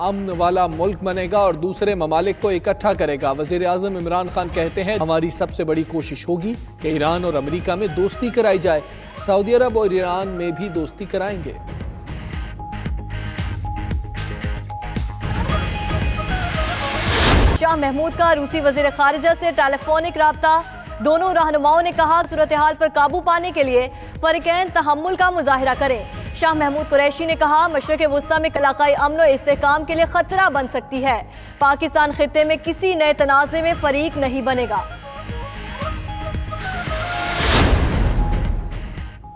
अमन वाला मुल्क बनेगा और दूसरे ममालिक को इकट्ठा करेगा। वज़ीर आज़म इमरान खान कहते हैं, हमारी सबसे बड़ी कोशिश होगी कि ईरान और अमेरिका में दोस्ती कराई जाए। सऊदी अरब और ईरान में भी दोस्ती कराएंगे। शाह महमूद का रूसी वज़ीर ख़ारिजा से टेलीफोनिक राब्ता। दोनों रहनुमाओं ने कहा, सूरत हाल पर काबू पाने के लिए फ़रीक़ैन तहम्मुल का मुज़ाहिरा करें। शाह महमूद कुरैशी ने कहा, मशरिक़ वुस्ता में इलाक़ाई अमन और इस्तेहकाम के लिए ख़तरा बन सकती है। पाकिस्तान ख़ित्ते में किसी नए तनाज़े में फ़रीक नहीं बनेगा।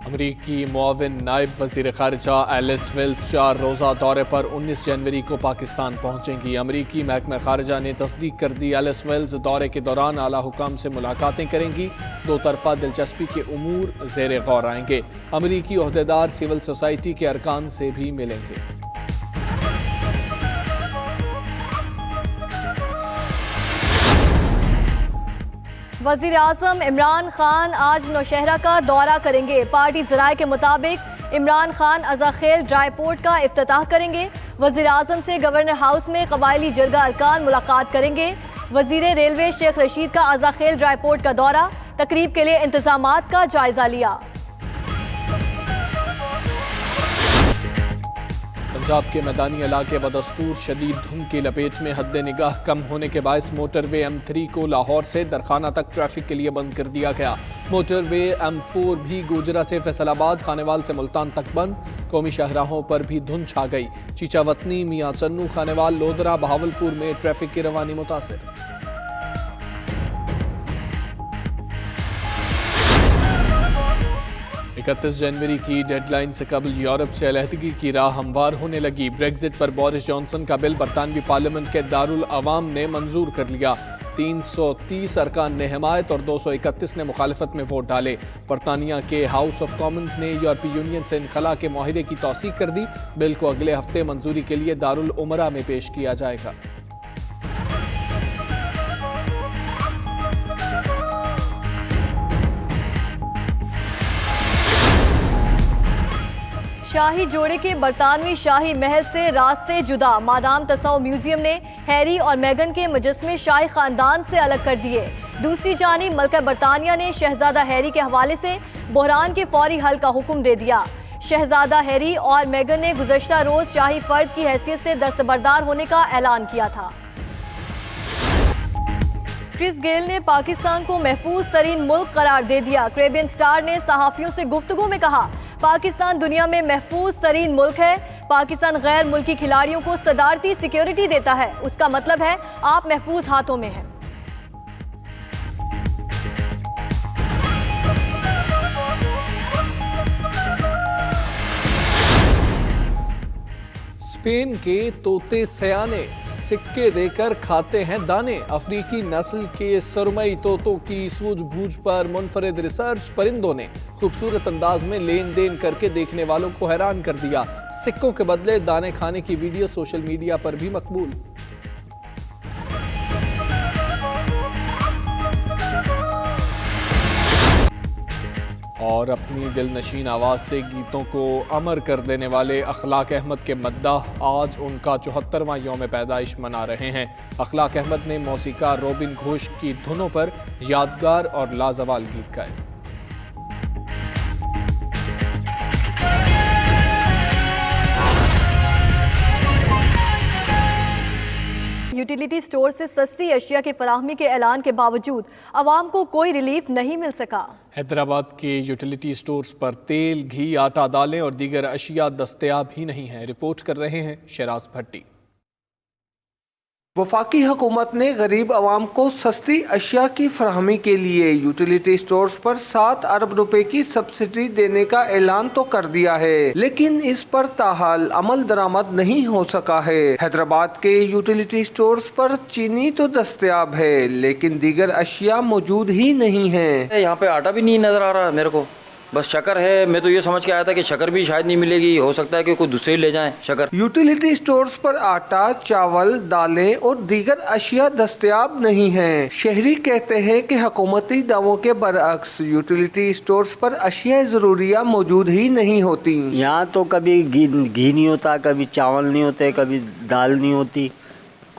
अमरीकी मुआविन नायब वज़ीर ख़ारिजा एलिस वेल्स 4 रोज़ा दौरे पर 19 जनवरी को पाकिस्तान पहुँचेंगी। अमरीकी महकमा ख़ारिजा ने तस्दीक कर दी, एलिस वेल्स दौरे के दौरान आला हुकाम से मुलाकातें करेंगी। 2 तरफ़ा दिलचस्पी के उमूर ज़ेरे गौर आएंगे। अमरीकी ओहदेदार सिविल सोसाइटी के अरकान से भी मिलेंगे। वज़ीर आज़म इमरान खान आज नौशहरा का दौरा करेंगे। पार्टी ज़राए के मुताबिक इमरान खान अज़ाखेल ड्राई पोर्ट का इफ्तिताह करेंगे। वज़ीर आज़म से गवर्नर हाउस में कबायली जरगा अरकान मुलाकात करेंगे। वज़ीर रेलवे शेख रशीद का अज़ाखेल ड्राई पोर्ट का दौरा, तकरीब के लिए इंतज़ामात का जायज़ा लिया। पंजाब के मैदानी इलाके बदस्तूर शदीद धुंध की लपेट में हद निगाह कम होने के बायस मोटरवे M3 को लाहौर से दरखाना तक ट्रैफिक के लिए बंद कर दिया गया। मोटरवे M4 भी गुजरा से फैसलाबाद, खानेवाल से मुल्तान तक बंद। कौमी शाहराहों पर भी धुंध छा गई। चीचावतनी, मियाँ चन्नू, खानेवाल, लोधरा, बहावलपुर में ट्रैफिक की रवानी मुतासिर। 31 जनवरी की डेडलाइन से कबल यूरोप से अलहदगी की राह हमवार होने लगी। ब्रेग्जिट पर बोरिस जॉनसन का बिल बरतानवी पार्लियामेंट के दारुल अवाम ने मंजूर कर लिया। 330 अरकान ने हिमायत और 231 ने मुखालफत में वोट डाले। बरतानिया के हाउस ऑफ कॉमन्स ने यूरोपीय यूनियन से इनखला के मुआहदे की तौसीक कर दी। बिल को अगले हफ्ते मंजूरी के लिए दारुल उमरा में पेश किया जाएगा। शाही जोड़े के बरतानवी शाही महल से रास्ते जुदा। मादाम तसाउ म्यूजियम ने हैरी और मेगन के मुजस्मे शाही खानदान से अलग कर दिए। दूसरी जानिब मलका बरतानिया ने शहजादा हैरी के हवाले से बहरान के फौरी हल का हुक्म दे दिया। शहजादा हैरी और मेगन ने गुज़श्ता रोज शाही फर्द की हैसियत से दस्तबरदार होने का ऐलान किया था। क्रिस गेल ने पाकिस्तान को महफूज तरीन मुल्क करार दे दिया। कैरेबियन स्टार ने सहाफ़ियों से गुफ्तगू में कहा, पाकिस्तान दुनिया में महफूज तरीन मुल्क है। पाकिस्तान गैर मुल्की खिलाड़ियों को सदारती सिक्योरिटी देता है। उसका मतलब है आप महफूज हाथों में हैं। स्पेन के तोते सयाने सिक्के देकर खाते हैं दाने। अफ्रीकी नस्ल के सुरमई तोतों की सूझबूझ पर मुनफरिद रिसर्च परिंदों ने खूबसूरत अंदाज में लेन देन करके देखने वालों को हैरान कर दिया। सिक्कों के बदले दाने खाने की वीडियो सोशल मीडिया पर भी मकबूल। और अपनी दिलनशीन आवाज़ से गीतों को अमर कर देने वाले अखलाक अहमद के मद्दाह आज उनका 74वां यौम पैदाइश मना रहे हैं। अखलाक अहमद ने मौसीकार रोबिन घोष की धुनों पर यादगार और लाजवाल गीत गाए। यूटिलिटी स्टोर से सस्ती अशिया की फराहमी के ऐलान के बावजूद आवाम को कोई रिलीफ नहीं मिल सका। हैदराबाद के यूटिलिटी स्टोर्स पर तेल, घी, आटा, दालें और दीगर अशिया दस्तयाब ही नहीं है। रिपोर्ट कर रहे हैं शराज भट्टी। वफाकी हुकूमत ने गरीब आवाम को सस्ती अशिया की फराहमी के लिए यूटिलिटी स्टोर्स पर 7 अरब रुपए की सब्सिडी देने का ऐलान तो कर दिया है, लेकिन इस पर ताहाल अमल दरामद नहीं हो सका है। हैदराबाद के यूटिलिटी स्टोर्स पर चीनी तो दस्तयाब है, लेकिन दीगर अशिया मौजूद ही नहीं है। यहाँ पे आटा भी नहीं नजर आ रहा है मेरे को, बस शक्कर है। मैं तो ये समझ के आया था कि शक्कर भी शायद नहीं मिलेगी, हो सकता है कि कोई दूसरे ले जाएं शक्कर। यूटिलिटी स्टोर्स पर आटा, चावल, दालें और दीगर अशिया दस्तयाब नहीं हैं। शहरी कहते हैं कि हुकूमती दावों के बरअक्स यूटिलिटी स्टोर्स पर अशिया ज़रूरिया मौजूद ही नहीं होती। यहाँ तो कभी घी नहीं होता, कभी चावल नहीं होते, कभी दाल नहीं होती,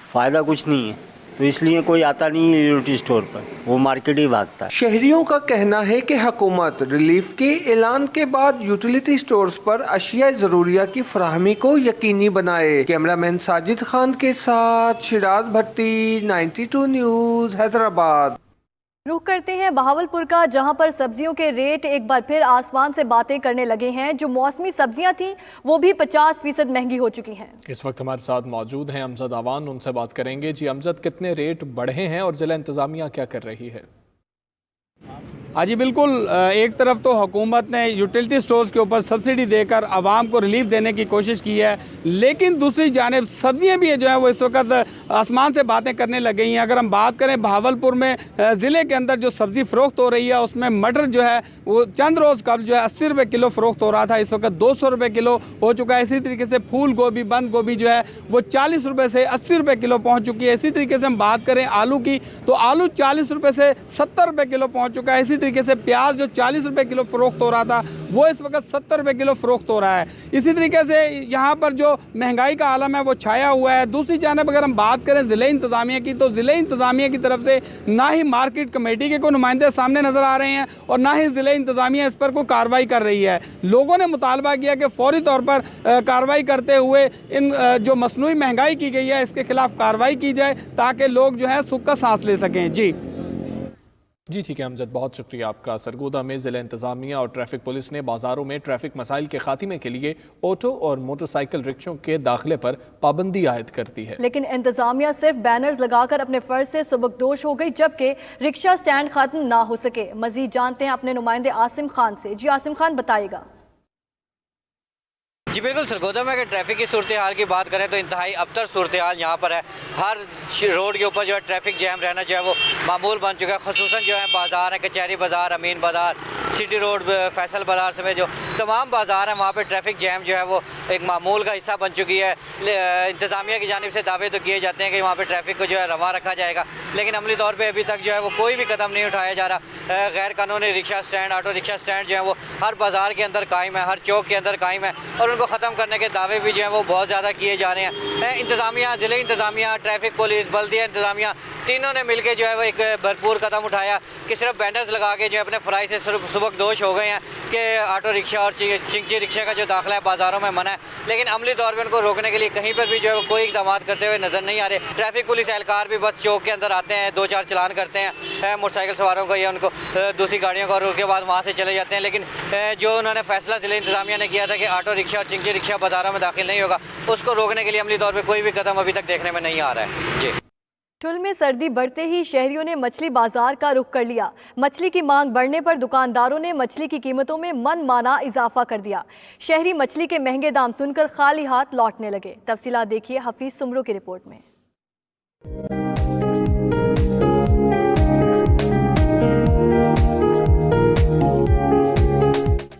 फ़ायदा कुछ नहीं है, तो इसलिए कोई आता नहीं है यूटिलिटी स्टोर पर, वो मार्केट ही भागता है। शहरियों का कहना है कि हुकूमत रिलीफ के ऐलान के बाद यूटिलिटी स्टोर्स पर अशिया ज़रूरिया की फराहमी को यकीनी बनाए। कैमरामैन साजिद खान के साथ शिराज भट्टी, 92 न्यूज़, हैदराबाद। रुख करते हैं बहावलपुर का, जहां पर सब्जियों के रेट एक बार फिर आसमान से बातें करने लगे हैं। जो मौसमी सब्जियां थीं वो भी 50% महंगी हो चुकी हैं। इस वक्त हमारे साथ मौजूद हैं अमजद आवान, उनसे बात करेंगे। जी अमजद, कितने रेट बढ़े हैं और जिला इंतजामिया क्या कर रही है? हाँ जी बिल्कुल, एक तरफ तो हुकूमत ने यूटिलिटी स्टोर्स के ऊपर सब्सिडी देकर आवाम को रिलीफ देने की कोशिश की है, लेकिन दूसरी जानिब सब्जियां भी जो है वो इस वक्त आसमान से बातें करने लग गई हैं। अगर हम बात करें बहावलपुर में ज़िले के अंदर जो सब्ज़ी फ़रोख्त हो रही है उसमें मटर जो है वो चंद रोज़ कबल जो है 80 रुपये किलो फ़रोख्त हो रहा था, इस वक्त 200 रुपये किलो हो चुका है। इसी तरीके से फूल गोभी, बंद गोभी जो है वो 40 रुपये से 80 रुपये किलो पहुँच चुकी है। इसी तरीके से हम बात करें आलू की, तो आलू 40 रुपये से 70 रुपये किलो पहुँच चुका है। इसी तरीके से प्याज जो 40 रुपये किलो फ़रोख्त हो रहा था वो इस वक्त 70 रुपये किलो फ़रोख्त हो रहा है। इसी तरीके से यहाँ पर जो महंगाई का आलम है वो छाया हुआ है। दूसरी जानब अगर हम बात करें ज़िले इंतज़ामिया की, तो ज़िले इंतज़ामिया की तरफ से ना ही मार्केट कमेटी के कोई नुमाइंदे सामने नज़र आ रहे हैं और ना ही ज़िले इंतज़ामिया इस पर कोई कार्रवाई कर रही है। लोगों ने मुतालबा किया कि फौरी तौर पर कार्रवाई करते हुए इन जो मसनूई महंगाई की गई है इसके खिलाफ कार्रवाई की जाए ताकि लोग जो है सुख का सांस ले सकें। जी ठीक है अमजद, बहुत शुक्रिया आपका। सरगोदा में ज़िला इंतज़ामिया और ट्रैफिक पुलिस ने बाज़ारों में ट्रैफिक मसाइल के खात्मे के लिए ऑटो और मोटरसाइकिल रिक्शों के दाखिले पर पाबंदी आयद करती है, लेकिन इंतज़ामिया सिर्फ बैनर्स लगाकर अपने फ़र्ज से सुबकदोश हो गई, जबकि रिक्शा स्टैंड खत्म ना हो सके। मजीद जानते हैं अपने नुमाइंदे आसिम खान से। जी आसिम खान, बताइएगा। जी बिल्कुल, सरगोदा में अगर ट्रैफिक की सूरत हाल की बात करें तो इंतहाई अबतर सूरत हाल यहाँ पर है। हर रोड के ऊपर जो है ट्रैफिक जैम रहना जो है वो मामूल बन चुका है। ख़ुसूसन जो है बाज़ार है, कचहरी बाज़ार, अमीन बाज़ार, सिटी रोड, फैसल बाज़ार समेत जो तमाम बाज़ार हैं वहाँ पर ट्रैफिक जैम जो है वो एक मामूल का हिस्सा बन चुकी है। इंतज़ामिया की जानिब से दावे तो किए जाते हैं कि वहाँ पर ट्रैफिक को जो है रवा रखा जाएगा, लेकिन अमली तौर पर अभी तक जो है वो कोई भी कदम नहीं उठाया जा रहा। गैर कानूनी rickshaw stand, auto rickshaw stand जो है वो हर बाज़ार के अंदर कायम है, हर चौक के अंदर कायम है और उनको ख़त्म करने के दावे भी जो है वो बहुत ज़्यादा किए जा रहे हैं। इंतज़ामिया, ज़िले इंतज़ामिया, ट्रैफिक पुलिस, बल्दिया इंतज़ामिया तीनों ने मिलकर जो है वो एक भरपूर कदम उठाया कि सिर्फ बैनर्स लगा के जो है अपने फ़राइज़ से सुबकदोश हो गए हैं कि ऑटो रिक्शा और चिंची रिक्शा का जो दाखिला है बाज़ारों में मना है, लेकिन अमली तौर पर उनको रोकने के लिए कहीं पर भी जो है कोई इक़दाम करते हुए नज़र नहीं आ रहे। ट्रैफिक पुलिस एहलकार भी बस चौक के अंदर आते हैं, 2-4 चलान करते हैं मोटरसाइकिल सवारों को या उनको दूसरी गाड़ियों को, और उसके बाद वहाँ से चले जाते हैं। लेकिन जो उन्होंने फैसला ज़िले इंतज़ामिया ने किया था कि ऑटो रिक्शा और चिंची रिक्शा बाज़ारों में दाखिल नहीं होगा, उसको रोकने के लिए अमली तौर पर कोई भी कदम अभी तक देखने में नहीं आ रहा है। जी ठुल में सर्दी बढ़ते ही शहरियों ने मछली बाजार का रुख कर लिया। मछली की मांग बढ़ने पर दुकानदारों ने मछली की कीमतों में मनमाना इजाफा कर दिया। शहरी मछली के महंगे दाम सुनकर खाली हाथ लौटने लगे। तफसीलात देखिए हफीज सुमरो की रिपोर्ट में।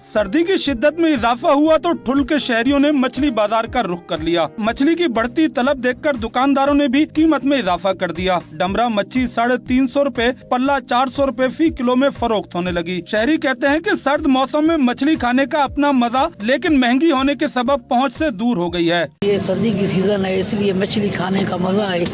सर्दी की शिद्दत में इजाफा हुआ तो ठुल के शहरियों ने मछली बाजार का रुख कर लिया। मछली की बढ़ती तलब देखकर दुकानदारों ने भी कीमत में इजाफा कर दिया। डमरा मच्छी 350 रुपए, पल्ला 400 रुपए फी किलो में फरोख्त होने लगी। शहरी कहते हैं कि सर्द मौसम में मछली खाने का अपना मजा, लेकिन महंगी होने के सबब पहुँच से दूर हो गई है। ये सर्दी की सीजन है, इसलिए मछली खाने का मजा है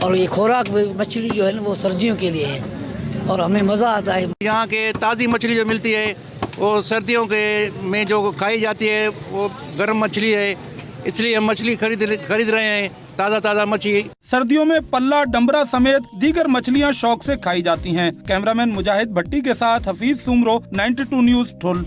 और ये खुराक मछली जो है ना वो सर्दियों के लिए है और हमें मजा आता है। यहाँ के ताज़ी मछली जो मिलती है वो सर्दियों के में जो खाई जाती है वो गर्म मछली है, इसलिए हम मछली खरीद रहे हैं, ताज़ा मछली। सर्दियों में पल्ला, डमरा समेत दीगर मछलियां शौक से खाई जाती हैं। कैमरामैन मुजाहिद भट्टी के साथ हफीज सुमरो, 92 न्यूज़ ठुल।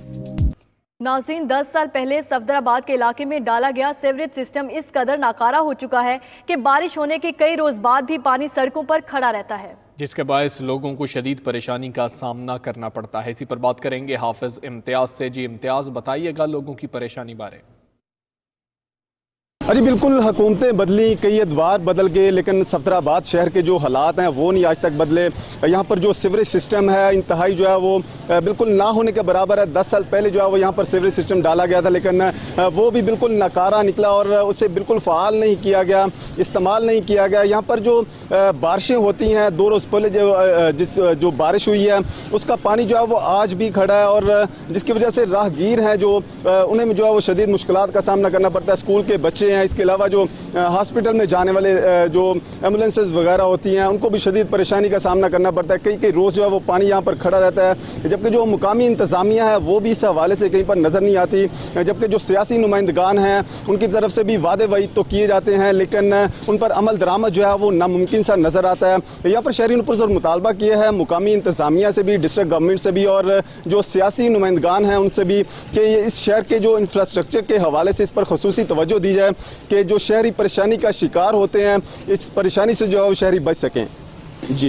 नाज़रीन, 10 साल पहले सफदराबाद के इलाके में डाला गया सीवरेज सिस्टम इस कदर नाकारा हो चुका है कि बारिश होने के कई रोज बाद भी पानी सड़कों पर खड़ा रहता है, जिसके बायस लोगों को शदीद परेशानी का सामना करना पड़ता है। इसी पर बात करेंगे हाफिज इम्तियाज से। जी इम्तियाज, बताइएगा लोगों की परेशानी बारे। अजी बिल्कुल, हुकूमतें बदली, कई अदवार बदल गए, लेकिन सफदराबाद शहर के जो हालात हैं वो नहीं आज तक बदले। यहाँ पर जो सीवरेज सिस्टम है इंतहाई जो है वो बिल्कुल ना होने के बराबर है। 10 साल पहले जो है वो यहाँ पर सीवरेज सिस्टम डाला गया था, लेकिन वो भी बिल्कुल नाकारा निकला और उसे बिल्कुल फ़ाल नहीं किया गया, इस्तेमाल नहीं किया गया। यहाँ पर जो बारिशें होती हैं, 2 रोज़ पहले जो बारिश हुई है उसका पानी जो है वो आज भी खड़ा है, और जिसकी वजह से राहगीर हैं जो उन्हें जो है वो शदीद मुश्किलात का सामना करना पड़ता है। स्कूल के बच्चे हैं, इसके अलावा जो हॉस्पिटल में जाने वाले जो एम्बुलेंसेस वगैरह होती हैं उनको भी शदीद परेशानी का सामना करना पड़ता है। कई रोज़ जो है वो पानी यहाँ पर खड़ा रहता है, जबकि जो मुकामी इंतज़ामिया है वो भी इस हवाले से कहीं पर नज़र नहीं आती। जबकि जो सियासी नुमाइंदगान हैं उनकी तरफ से भी वादे वईद तो किए जाते हैं, लेकिन उन पर अमल दरामद जो है वो नामुमकिन सा नज़र आता है। यहाँ पर शहरी ने मुतालबा किया है मुकामी इंतज़ामिया से भी, डिस्ट्रिक्ट गवर्नमेंट से भी और जो सियासी नुमाइंदगान हैं उनसे भी कि इस शहर के जो इंफ्रास्ट्रक्चर के हवाले से इस पर खुसूसी तवज्जो दी जाए कि जो शहरी परेशानी का शिकार होते हैं इस परेशानी से जो है वो शहरी बच सकें। जी।